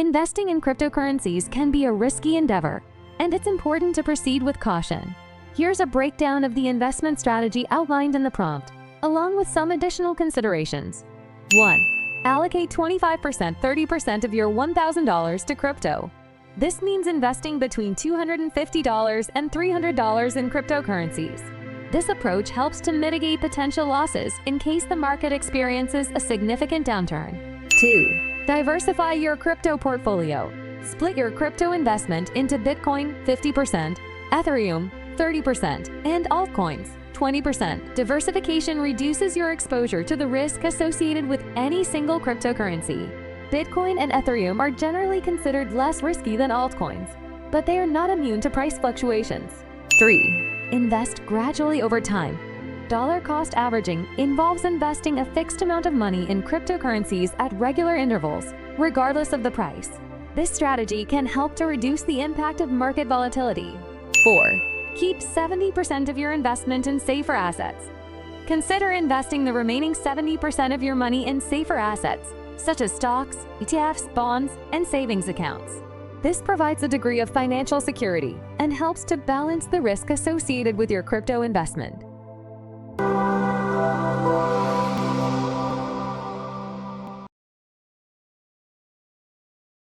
Investing in cryptocurrencies can be a risky endeavor, and it's important to proceed with caution. Here's a breakdown of the investment strategy outlined in the prompt, along with some additional considerations. 1. Allocate 25%, 30% of your $1,000 to crypto. This means investing between $250 and $300 in cryptocurrencies. This approach helps to mitigate potential losses in case the market experiences a significant downturn. 2. Diversify your crypto portfolio. Split your crypto investment into Bitcoin 50%, Ethereum 30%, and altcoins 20%. Diversification reduces your exposure to the risk associated with any single cryptocurrency. Bitcoin and Ethereum are generally considered less risky than altcoins, but they are not immune to price fluctuations. 3. Invest gradually over time. Dollar cost averaging involves investing a fixed amount of money in cryptocurrencies at regular intervals, regardless of the price. This strategy can help to reduce the impact of market volatility. 4. Keep 70% of your investment in safer assets. Consider investing the remaining 70% of your money in safer assets, such as stocks, ETFs, bonds, and savings accounts. This provides a degree of financial security and helps to balance the risk associated with your crypto investment.